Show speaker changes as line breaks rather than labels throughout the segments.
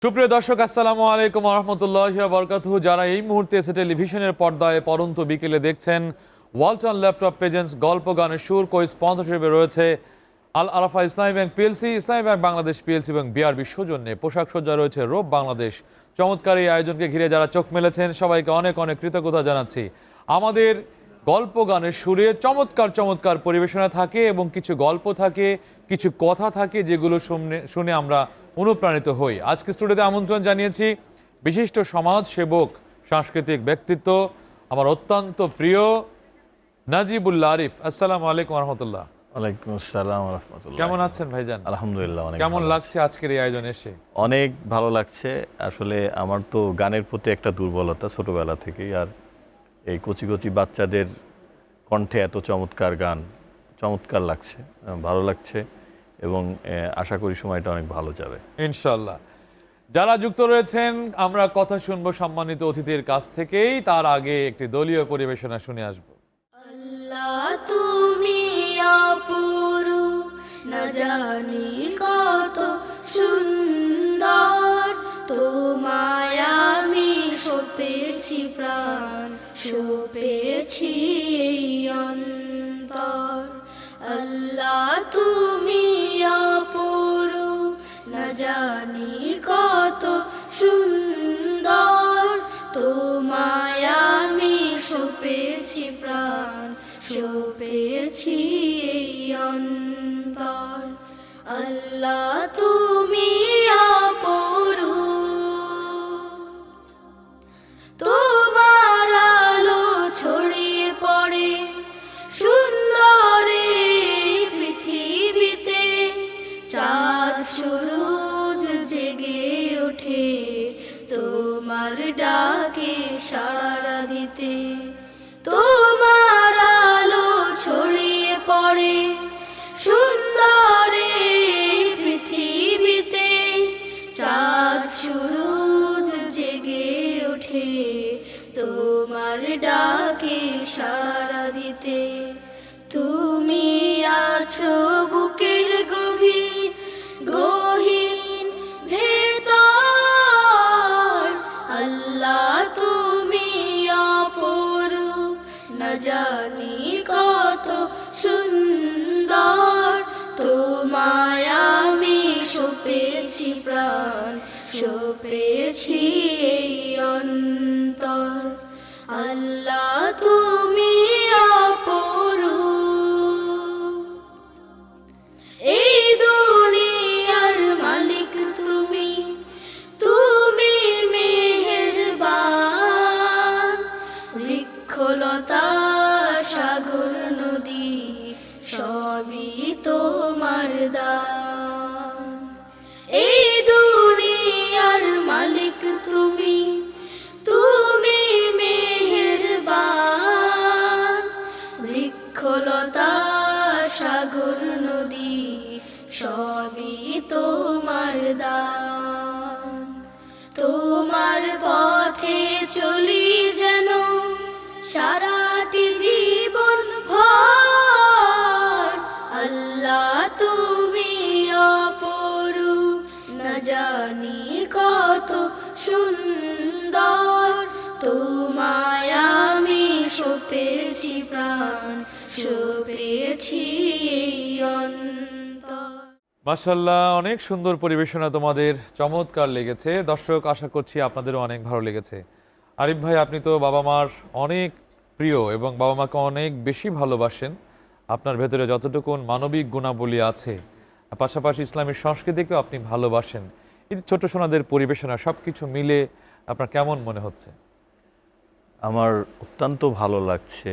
সুপ্রিয় দর্শক, আসসালামু আলাইকুম রহমতুল্লাহি ওয়া বারাকাতুহু। যারা এই মুহূর্তে এসে টেলিভিশনের পর্দায় পরন্ত বিকেলে দেখছেন, ওয়ালটন ল্যাপটপ প্রেজেন্টস গল্প গানের সুর কো স্পন্সরশিপে রয়েছে আল আরাফা ইসলামী ব্যাংক পিএলসি, ইসলামী ব্যাংক বাংলাদেশ পিএলসি এবং বিআরবি সৌজন্যে পোশাক সজ্জা রয়েছে রূপ বাংলাদেশ। চমৎকার এই আয়োজনকে ঘিরে যারা চোখ মেলেছেন সবাইকে অনেক অনেক কৃতজ্ঞতা জানাচ্ছি। আমাদের গল্প গানের সুরে চমৎকার চমৎকার পরিবেশনা থাকে এবং কিছু গল্প থাকে, কিছু কথা থাকে যেগুলো শুনে আমরা অনুপ্রাণিত হই। আজকে স্টুডিওতে আমন্ত্রণ জানিয়েছি বিশিষ্ট সমাজ সেবক, সাংস্কৃতিক ব্যক্তিত্ব, আমার অত্যন্ত প্রিয় নাজিবুল্লাহ আরিফ। আসসালামু আলাইকুম রহমতুল্লাহ।
ওয়ালাইকুম আসসালাম রাহমাতুল্লাহ।
কেমন আছেন ভাইজান?
আলহামদুলিল্লাহ।
কেমন লাগছে আজকের এই আয়োজনে এসে?
অনেক ভালো লাগছে। আসলে আমার তো গানের প্রতি একটা দুর্বলতা ছোটবেলা থেকেই, আর এই কচি কচি বাচ্চাদের কণ্ঠে এত চমৎকার গান, চমৎকার লাগছে, ভালো লাগছে এবং আশা করি সময়টা অনেক ভালো যাবে
ইনশাআল্লাহ। যারা যুক্ত রয়েছেন আমরা কথা শুনবো সম্মানিত অতিথির কাছ থেকেই, তার আগে একটি দলীয় পরিবেশনা শুনে আসবো।
আল্লাহ তুমি অপরূপ, না জানি কত সুন্দর, তোমায় আমি সপেছি প্রাণ, সপেছি এই অন্তর। আল্লাহ তুমি অপরূপ, না জানি কত সুন্দর, তোমায় আমি সপেছি প্রাণ, সপেছি এই অন্তর। আল্লাহ তুমি অপরূপ, তোমার আলো ছড়িয়ে পড়ে সুন্দর এই পৃথিবীতে, চাঁদ সূরজ জেগে ওঠে তোমার ডাকে সাড়া দিতে। তোমার আলো ছড়িয়ে পড়ে সুন্দর এই পৃথিবীতে, চাঁদ সূরজ জেগে ওঠে তোমার ডাকে সাড়া দিতে। তুমি আছো বুকের গভীর গহীন ভেতর। আল্লাহ তুমি অপরূপ, না জানি কত সুন্দর, তোমায় আমি সপেছি প্রাণ, সপেছি এই অন্তর। আল্লাহ তুমি অপরূপ, এই দুনিয়ার মালিক তুমি, তুমি মেহেরবান। বৃক্ষলতা সাগর নদী সবই তোমার দান। এই দুনিয়ার মালিক তুমি, তুমি মেহেরবান। বৃক্ষলতা সাগর নদী সবই তোমার দান। তোমার পথে চলি যেন সারাটি জীবন ভর। আল্লাহ তুমি অপরূপ, না জানি কত সুন্দর, তোমায় আমি সপেছি প্রাণ, সপেছি এই অন্তর।
মাশাআল্লাহ, অনেক সুন্দর পরিবেশনা তোমাদের, চমৎকার লেগেছে। দর্শক, আশা করছি আপনাদেরও অনেক ভালো লেগেছে। আরিফ ভাই, আপনি তো বাবা মার অনেক প্রিয় এবং বাবা মাকে অনেক বেশি ভালোবাসেন। আপনার ভেতরে যতটুকু মানবিক গুণাবলী আছে, পাশাপাশি ইসলামী সংস্কৃতিকেও আপনি ভালোবাসেন। এই যে ছোট সোনাদের পরিবেশনা, সব কিছু মিলে আপনার কেমন মনে হচ্ছে?
আমার অত্যন্ত ভালো লাগছে।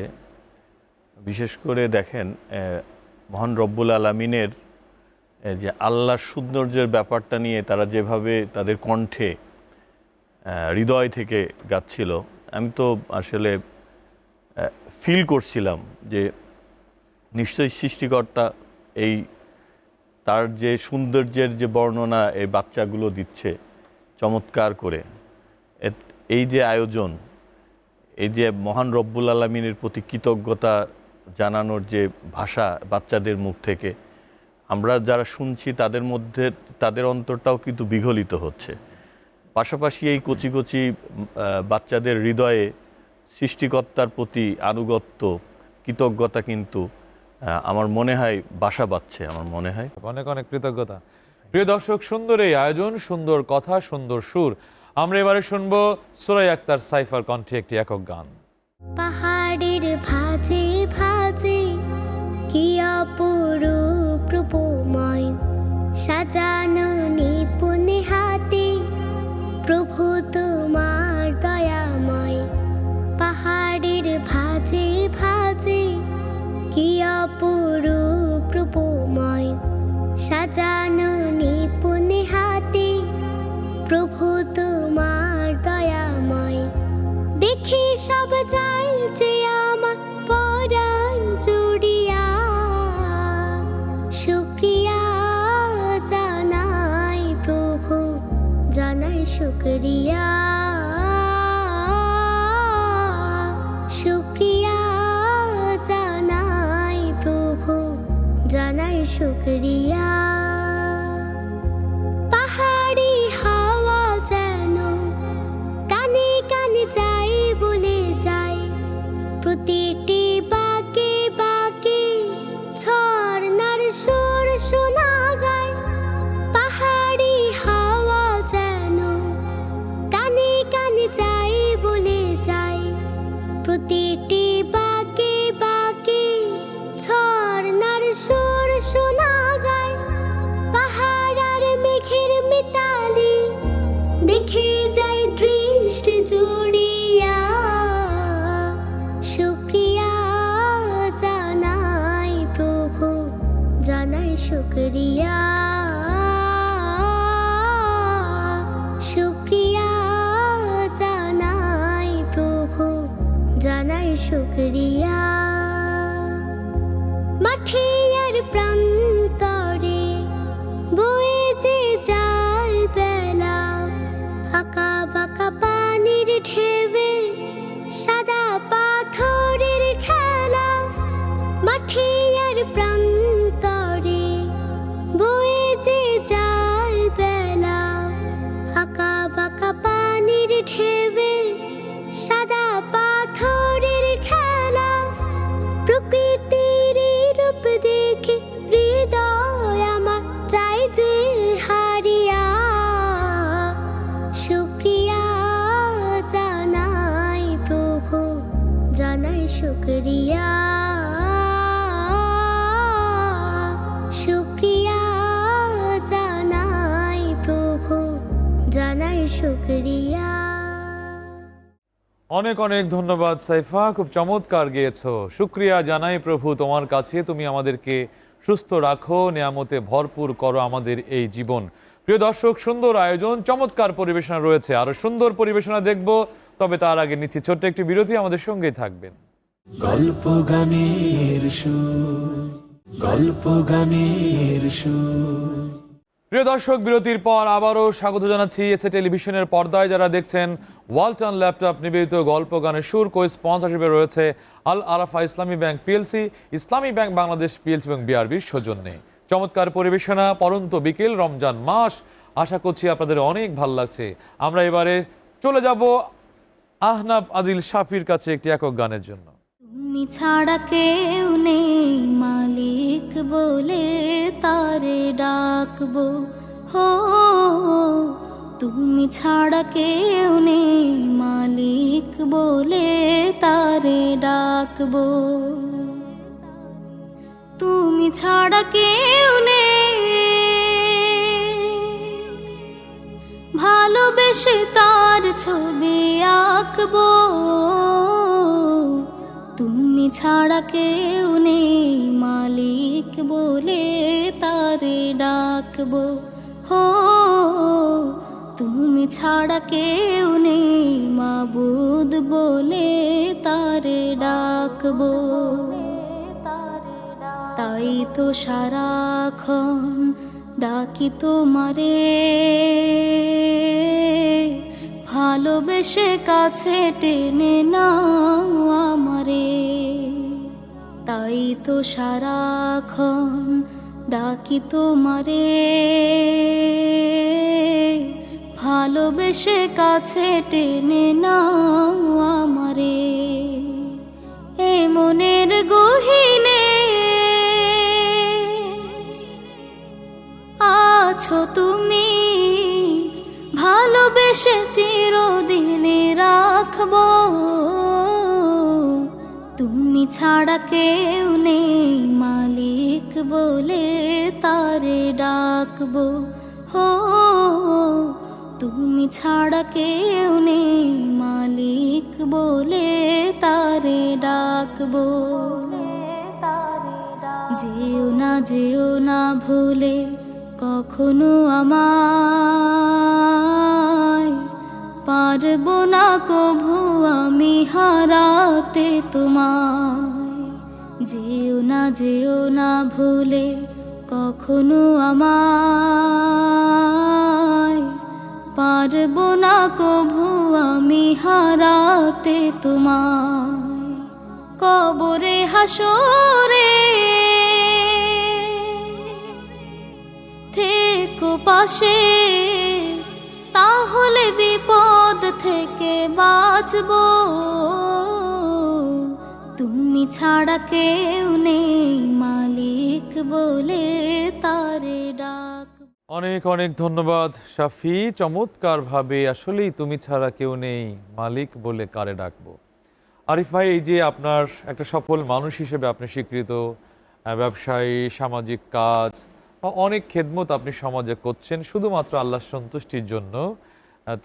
বিশেষ করে দেখেন, মহান রব্বুল আলামিনের যে আল্লাহর সৌন্দর্যের ব্যাপারটা নিয়ে তারা যেভাবে তাদের কণ্ঠে হৃদয় থেকে গাচ্ছিল, আমি তো আসলে ফিল করছিলাম যে নিশ্চয়ই সৃষ্টিকর্তা এই তার যে সৌন্দর্যের যে বর্ণনা এই বাচ্চাগুলো দিচ্ছে চমৎকার করে। এই যে আয়োজন, এই যে মহান রব্বুল আলামিনের প্রতি কৃতজ্ঞতা জানানোর যে ভাষা বাচ্চাদের মুখ থেকে, আমরা যারা শুনছি তাদের মধ্যে তাদের অন্তরটাও কিন্তু বিগলিত হচ্ছে। পাশাপাশি এই কচি কচি বাচ্চাদের হৃদয়ে সৃষ্টিকর্তার প্রতি আনুগত্য, কৃতজ্ঞতা কিন্তু আমার মনে হয় বাসা বাঁধছে। আমার মনে হয়
অনেক অনেক কৃতজ্ঞতা। প্রিয় দর্শক, সুন্দর এই আয়োজন, সুন্দর কথা, সুন্দর সুর। আমরা এবারে শুনবো সুরাই আক্তার সাইফার কণ্ঠে একটি একক গান।
পাহাড়ের ভাঁজে ভাঁজে কি অপরূপ রূপময়, সাজানো নিপুণ হাতে প্রভু তোমার দয়াময়। পাহাড়ের ভাঁজে ভাঁজে কি অপরূপ রূপময়, সাজানো নিপুণ হাতে প্রভু তোমার দয়াময়। দেখি সব যায় যে আমার পরাণ জুড়িয়া, শুক্রিয়া জানাই প্রভু, জানাই শুক্রিয়া, শুক্রিয়া জানাই প্রভু, জানাই শুক্রিয়া। পাহাড়ি হাওয়া যেন কানে কানে যাই বলে যায়, প্রতিটি বাঁকে বাঁকে ঝর্ণার সুর শোনা যায়। পাহাড়ি হাওয়া যেন কানে কানে যাই বলে যায়, প্রতিটি বাঁকে বাঁকে ঝর্ণার সুর শোনা যায়। পাহাড় আর মেঘের মিতালি দেখে যায় দৃষ্টি জুড়িয়া, শুক্রিয়া জানাই প্রভু, জানাই শুক্রিয়া, শুক্রিয়া জানাই প্রভু, জানাই শুক্রিয়া। মাঠে আর প্রান্তরে বয়ে যে যায় বেলা, আঁকা বাঁকা পানির ঢেউয়ে সাদা পাথরের খেলা। মাঠে আর প্রান্তরে বয়ে যে যায় বেলা, আঁকা বাঁকা পানির ঢেউয়ে সাদা পাথরের খেলা। প্রকৃতির রূপ দেখে হৃদয় আমার চাই যে হারিয়া, শুক্রিয়া জানাই প্রভু, জানাই শুক্রিয়া, শুক্রিয়া জানাই প্রভু, জানাই শুক্রিয়া।
অনেক অনেক ধন্যবাদ সাইফা, খুব চমৎকার গেয়েছো। শুক্রিয়া জানাই প্রভু তোমার কাছে, তুমি আমাদেরকে সুস্থ রাখো, নিয়ামতে ভরপুর করো আমাদের এই জীবন। প্রিয় দর্শক, সুন্দর আয়োজন, চমৎকার পরিবেশনা রয়েছে, আরো সুন্দর পরিবেশনা দেখব। তবে তার আগে নিচ্ছি ছোট্ট একটি বিরতি, আমাদের সঙ্গেই থাকবেন।
গল্প গানের সুর, গল্প গানের সুর।
প্রিয় দর্শক, বিরতির পর আবারও স্বাগত জানাচ্ছি এসএ টেলিভিশনের পর্দায় যারা দেখছেন ওয়ালটন ল্যাপটপ নিবেদিত গল্প গানের সুর। কো স্পন্সরশিপে রয়েছে আল আরাফা ইসলামী ব্যাংক পিএলসি, ইসলামী ব্যাংক বাংলাদেশ পিএলসি এবং বিআরবির সৌজন্যে। চমৎকার পরিবেশনা, পরন্ত বিকেল, রমজান মাস, আশা করছি আপনাদের অনেক ভালো লাগছে। আমরা এবারে চলে যাব আহনাফ আদিল শাফির কাছে একটি একক গানের জন্য।
তুমি ছাড়া কেউ নেই মালিক বলে তারে ডাকবো, হো তুমি ছাড়া কেউ নেই মালিক বলে তারে ডাকবো। তুমি ছাড়া কেউ নেই ভালোবেসে তার ছবি আঁকবো, তুমি ছাড়া কেউ নেই মালিক বলে তারে ডাকবো, হো তুমি ছাড়া কেউ নেই মাবুদ বলে তারে ডাকবো। তাই তো সারাক্ষণ ডাকি তোমারে, ভালোবেসে কাছে টেনে নাও আমারে। তাই তো সারাক্ষণ ডাকি তোমারে, ভালোবেসে কাছে টেনে নাও আমারে, এ মনের গহীনে আছো তুমি, ভালোবেসে চিরদিনে রাখবো, তুমি ছাড়া কেউ নেই মালিক বলে তারে ডাকবো, হো তুমি ছাড়া কেউ নেই মালিক বলে তারে ডাকবো। যেও না ভুলে কখনো আমায়, পারবো না কভু আমি হারাতে তোমায়। যেও না ভুলে কখনো আমায়, পারবো না কভু আমি হারাতে তোমায়। কবরে হাসরে থেকো পাশে, তাহলে বিপদ থেকে বাঁচবো, তুমি ছাড়া কেউ নেই মালিক বলে তারে ডাক।
অনেক অনেক ধন্যবাদ শাফি, চমৎকারভাবে আসলেই তুমি ছাড়া কেউ নেই মালিক বলে কারে ডাকবো। আরিফ ভাই, এই যে আপনার একটা সফল মানুষ হিসেবে আপনি স্বীকৃত, ব্যবসায়ী, সামাজিক কাজ, অনেক খেদমত আপনি সমাজে করছেন শুধুমাত্র আল্লাহর সন্তুষ্টির জন্য।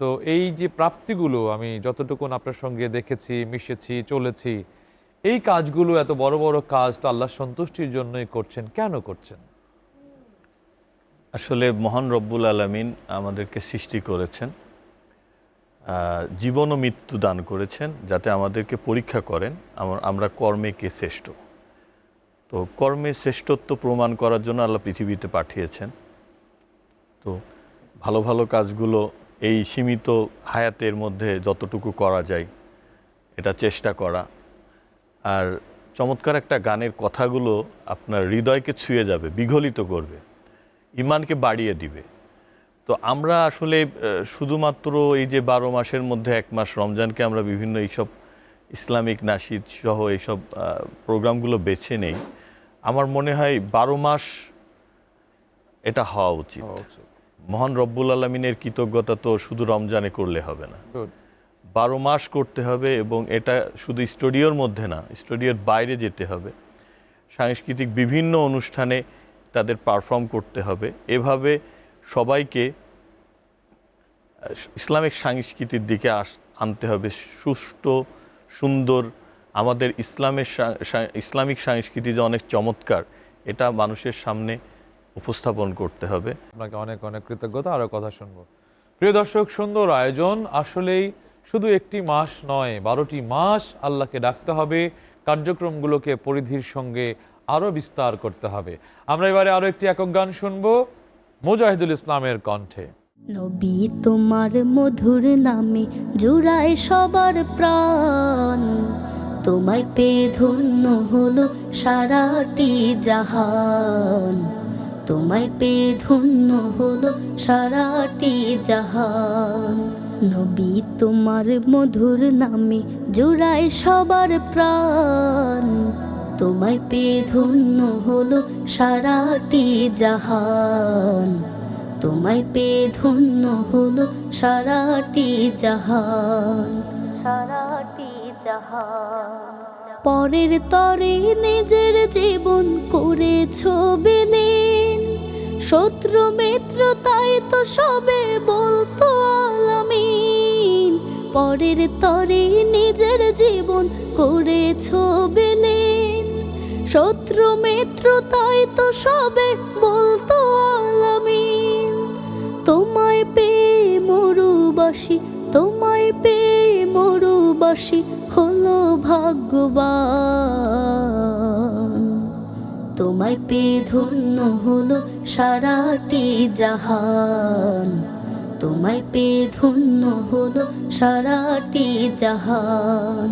তো এই যে প্রাপ্তিগুলো আমি যতটুকু আপনার সঙ্গে দেখেছি, মিশেছি, চলেছি, এই কাজগুলো এত বড় বড় কাজ তো আল্লাহর সন্তুষ্টির জন্যই করছেন, কেন করছেন?
আসলে মহান রব্বুল আলামিন আমাদেরকে সৃষ্টি করেছেন, জীবন ও মৃত্যু দান করেছেন যাতে আমাদেরকে পরীক্ষা করেন আমরা কর্মে কে শ্রেষ্ঠ। তো কর্মে শ্রেষ্ঠত্ব প্রমাণ করার জন্য আল্লাহ পৃথিবীতে পাঠিয়েছেন। তো ভালো ভালো কাজগুলো এই সীমিত হায়াতের মধ্যে যতটুকু করা যায় এটা চেষ্টা করা। আর চমৎকার একটা গানের কথাগুলো আপনার হৃদয়কে ছুঁয়ে যাবে, বিগলিত করবে, ইমানকে বাড়িয়ে দিবে। তো আমরা আসলে শুধুমাত্র এই যে 12 মাসের মধ্যে 1 মাস রমজানকে আমরা বিভিন্ন এইসব ইসলামিক নাশিদ সহ এইসব প্রোগ্রামগুলো বেছে নেই। আমার মনে হয় 12 মাস এটা হওয়া উচিত। মহান রব্বুল আলামিনের কৃতজ্ঞতা তো শুধু রমজানে করলে হবে না, 12 মাস করতে হবে। এবং এটা শুধু স্টুডিওর মধ্যে না, স্টুডিওর বাইরে যেতে হবে, সাংস্কৃতিক বিভিন্ন অনুষ্ঠানে তাদের পারফর্ম করতে হবে। এভাবে সবাইকে ইসলামিক সংস্কৃতির দিকে আনতে হবে, সুষ্ঠু সুন্দর। আমাদের ইসলামিক সংস্কৃতি যে অনেক চমৎকার, এটা মানুষের সামনে উপস্থাপন করতে হবে।
আপনাকে অনেক অনেক কৃতজ্ঞতা। আরও কথা শুনবো। প্রিয় দর্শক, সুন্দর আয়োজন। আসলেই শুধু একটি মাস নয়, 12টি মাস আল্লাহকে ডাকতে হবে, কার্যক্রমগুলোকে পরিধির সঙ্গে আরও বিস্তার করতে হবে। আমরা এবারে আরও একটি একক গান শুনবো মুজাহিদুল ইসলামের কণ্ঠে।
নবী তোমার মধুর নামে জুড়ায় সবার প্রাণ, তোমায় পেয়ে ধন্য হলো সারাটি জাহান, তোমায় পেয়ে ধন্য হলো সারাটি জাহান। নবী তোমার মধুর নামে জুড়ায় সবার প্রাণ, তোমায় পেয়ে ধন্য হলো সারাটি জাহান, তোমায় পেয়ে ধন্য হলো সারাটি জাহান, সারাটি জাহান। পরের তরে নিজের জীবন করেছো বিলীন, শত্রু মিত্র তাই তো সবে বলতো আলামিন। পরের তরে নিজের জীবন করেছো বিলীন, শত্রু মিত্র তাই তো সবে বলতো আলামিন। তোমায় পেয়ে মরুবাসী, তোমায় পেয়ে মরুবাসী হলো ভাগ্যবান, তোমায় পেয়ে ধন্য হলো সারাটি জাহান, তোমায় পেয়ে ধন্য হলো সারাটি জাহান।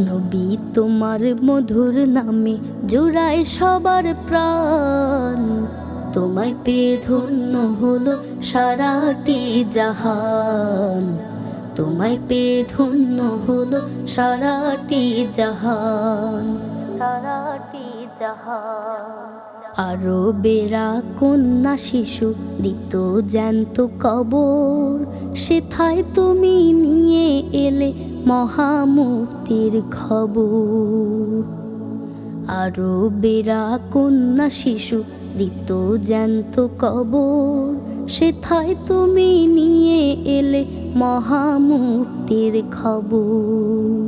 নবী তোমার মধুর নামে জুড়ায় সবার প্রাণ, তোমায় পেয়ে ধন্য হলো সারাটি জাহান, তোমায় পেয়ে ধন্য হলো সারাটি জাহান, সারাটি জাহান। আরো বেরা কন্যা শিশু দিত জ্যান্ত কবর, সেথায় তুমি নিয়ে এলে মহামুক্তির খবর। আরো বেরা কন্যা শিশু দিত জ্যান্ত কবর, সেথায় তুমি নিয়ে এলে মহামুক্তির খবর।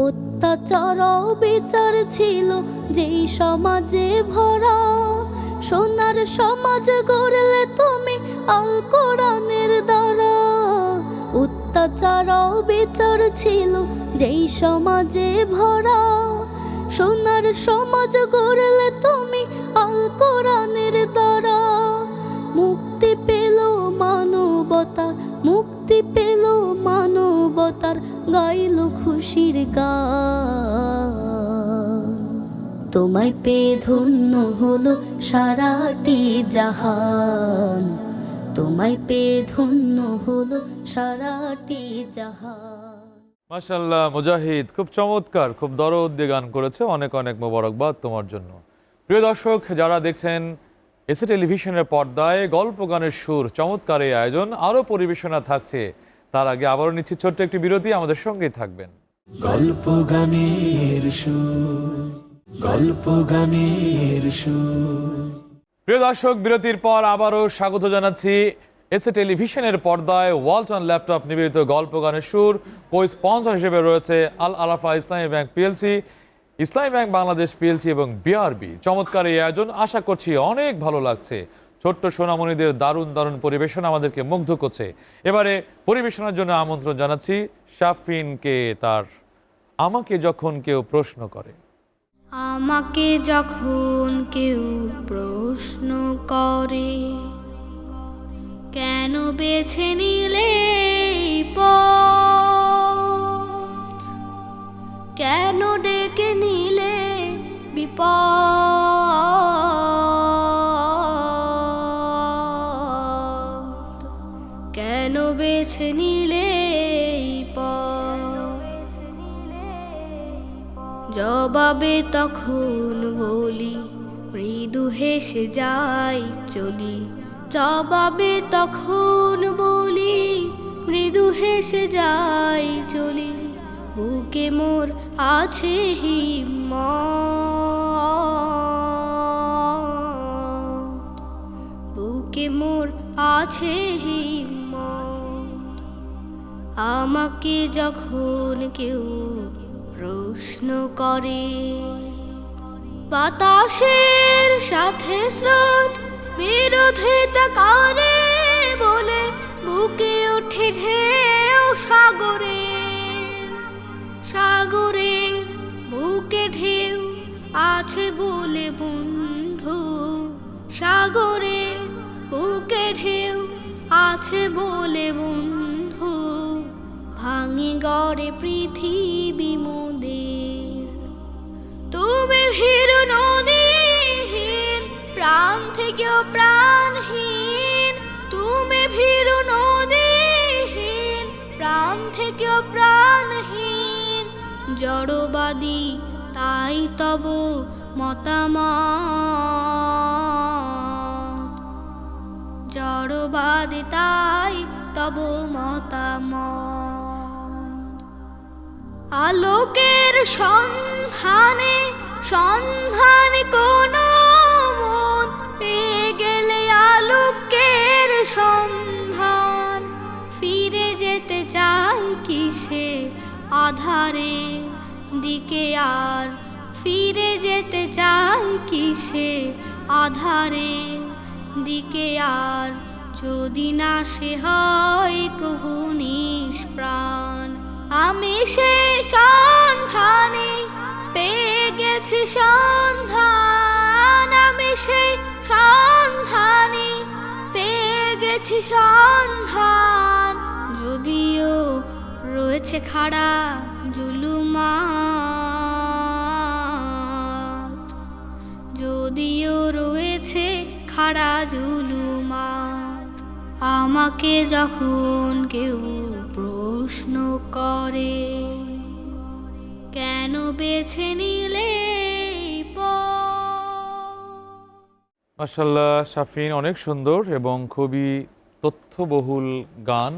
অত্যাচার বিচার ছিল যেই সমাজে ভরা, সোনার সমাজ গড়লে তুমি আল কোরআনের দ্বারা। অত্যাচার বিচার ছিল যেই সমাজে ভরা, সোনার সমাজ গড়লে তুমি আল কোরআনের দ্বারা। মুক্তি পেল মানবতা, মুক্তি পেল মানবতার, গাইল খুশির গান। তোমায় পেয়ে ধন্য হলো সারাটি জাহান, তোমায় পেয়ে ধন্য হলো সারাটি জাহান।
মাশাআল্লাহ মুজাহিদ, খুব চমৎকার, খুব দরদ দিয়ে গান করেছে। অনেক অনেক মোবারকবাদ তোমার জন্য। প্রিয় দর্শক, যারা দেখছেন এসএ টেলিভিশনের পর্দায় গল্প গানের সুর, চমৎকার এই আয়োজন, আরও পরিবেশনা থাকছে। তার আগে আবারও নিচ্ছি ছোট্ট একটি বিরতি, আমাদের সঙ্গেই থাকবেন।
গল্প গানের সুর, গল্প গানের সুর।
প্রিয় দর্শক, বিরতির পর আবারও স্বাগত জানাচ্ছি এসএ টেলিভিশনের পর্দায় ওয়ালটন ল্যাপটপ নিবেদিত গল্প গানের সুর। কো স্পন্সর হিসেবে রয়েছে আল আরাফা ইসলামী ব্যাংক পিএলসি, ইসলামী ব্যাংক বাংলাদেশ পিএলসি এবং বিআরবি। চমৎকার এই আয়োজন, আশা করছি অনেক ভালো লাগছে। ছোট্ট সোনামণিদের দারুণ দারুণ পরিবেশন আমাদেরকে মুগ্ধ করছে। এবারে পরিবেশনার জন্য আমন্ত্রণ জানাচ্ছি শাফিনকে তার আমাকে যখন কেউ প্রশ্ন করে।
আমাকে যখন কেউ প্রশ্ন করে, কেন বেছে নিলে এই পথ, কেন ডেকে নিলে বিপদ, কেন বেছে নিলে এই পথ। জবাবে তখন বলি, মৃদু হেসে যাই চলি। জবাবে তখন বলি, মৃদু হেসে যাই চলি। বুকে মোর আছে হিম্মত, বুকে মোর আছে হিম্মত। আমাকে যখন কেউ প্রশ্ন করে, বাতাসের সাথে স্রোত বিরোধিতা করে বলে, বুকে ওঠে ঢেউ সাগরের, সাগরের বুকে ঢেউ আছে বলে বন্ধু, সাগরের বুকে ঢেউ আছে বলে বন্ধু। ভাঙে গড়ে পৃথিবী মোদের, তুমি ভীরু নদীহীন, প্রাণ থেকেও প্রাণহীন। তুমি ভীরু নদীহীন, প্রাণ থেকেও প্রাণহীন। জড়বাদী তাই তব মতামত, জড়বাদী তাই তব মতামত। আলোকের সন্ধানে সন্ধানে কোনো মন পেয়ে গেলে আলোকের সন্ধান। ফিরে যেতে চাই কিসে আধারের দিকে আর, ফিরে যেতে চাই কিসে আধারের দিকে আর। যদি না সে হয় কহু নিষ্প্রাণ, আমি সে সন্ধানে পেয়ে গেছি সন্ধান। আমি সেই সন্ধানে পেয়ে গেছি সন্ধান। যদিও রয়েছে খাড়া জুলুমাত, যদিও রয়েছে খাড়া জুলুমাত। আমাকে যখন কেউ প্রশ্ন করে, কেন বেছে নিলে এই পথ?
মাশাআল্লাহ শাফিন, অনেক সুন্দর এবং খুবই তথ্যবহুল গান।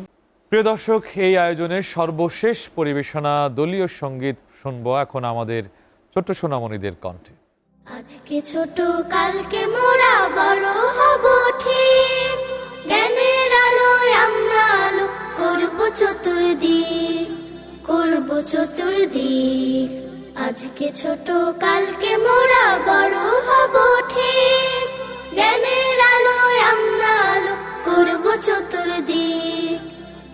প্রিয় দর্শক, এই আয়োজনের সর্বশেষ পরিবেশনা দলীয় সঙ্গীত শুনবো এখন আমাদের ছোট্ট সোনামণিদের কণ্ঠে।
আজকে ছোট কালকে মোরা বড় হব ঠিক, জ্ঞানের আলোয় আমরা আলো করব চতুর্দিক, করব চতুর্দিক। আজকে ছোট কালকে মোরা বড় হব ঠিক, জ্ঞানের আলোয় আমরা আলো করব চতুর্দিক,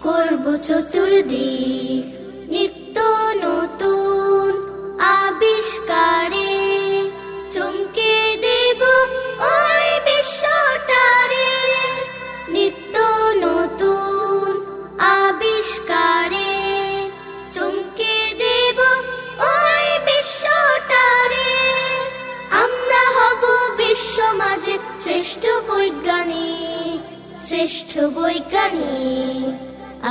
করব চতুর্দিক। নিত্য নতুন আবিষ্কারে চমকে দেব ওই বিশ্বটারে, নিত্য নতুন আবিষ্কারে চমকে দেব ওই বিশ্বটারে। আমরা হব বিশ্ব মাঝে শ্রেষ্ঠ বৈজ্ঞানিক, শ্রেষ্ঠ বৈজ্ঞানিক।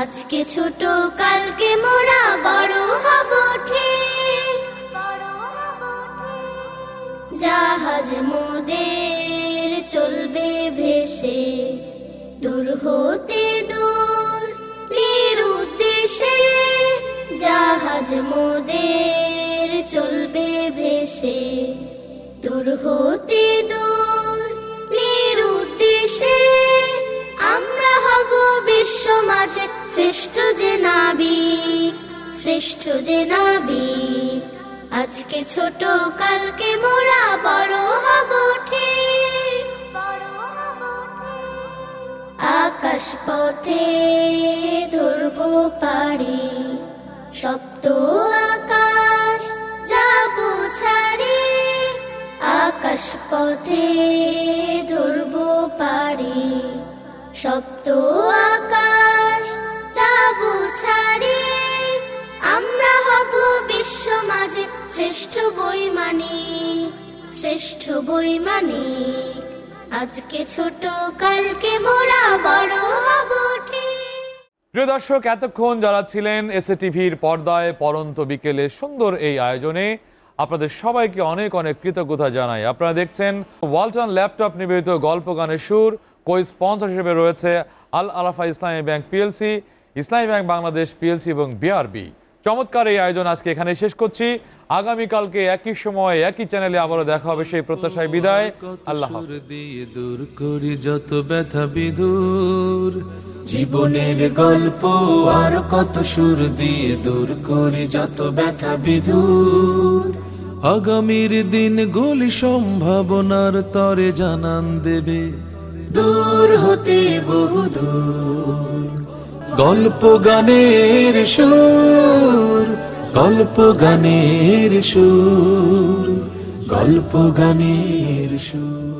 আজকে ছোট কালকে মোরা বড় হব ঠিক, জাহাজ মোদের চলবে ভেসে দূর হতে দূর নিরুদ্দেশে, জাহাজ মোদের চলবে ভেসে দূর হতে দূর নিরুদ্দেশে। আমরা হব বিশ্ব মাঝে শ্রেষ্ঠ যে নাবিক, শ্রেষ্ঠ যে নাবিক। আজকে ছোট কালকে মোরা বড় হব ঠিক, আকাশ পথে ধরব পারি সপ্ত আকাশ যাব ছাড়ি, আকাশ পথে ধরব পারি সপ্ত আকাশ যাব ছাড়ি। আমরা হব বিশ্ব মাঝে শ্রেষ্ঠ বৈমানিক, শ্রেষ্ঠ বৈমানিক। আজকে ছোট কালকে মোরা বড় হব ঠিক।
প্রিয় দর্শক, এতক্ষণ যারা ছিলেন এসএ টিভির পর্দায় পরন্ত বিকেলে সুন্দর এই আয়োজনে, আপনাদের সবাইকে অনেক অনেক কৃতজ্ঞতা জানাই। আপনারা দেখছেন ওয়ালটন ল্যাপটপ নিবেদিত গল্প গানের সুর। কো স্পন্সর হিসেবে রয়েছে আল আরাফা ইসলামী ব্যাংক পিএলসি, ইসলামী ব্যাংক বাংলাদেশ পিএলসি এবং বিআরবি। চমৎকার এই আয়োজন আজকে এখানে শেষ করছি। আগামীকালকে একই সময় একই চ্যানেলে আবারও দেখা হবে, সেই প্রত্যাশায় বিদায়। আল্লাহ হাফেজ।
দিয়ে দূর করি যত ব্যথা বিদূর, জীবনের গল্প আর কত সুর দিয়ে দূর করি যত ব্যথা বিদূর। আগামীর দিন গুলি সম্ভাবনার তরে জানান দেবে দূর হতে বহুদূর। গল্প গানের সুর, গল্প গানের সুর, গল্প গানের সুর।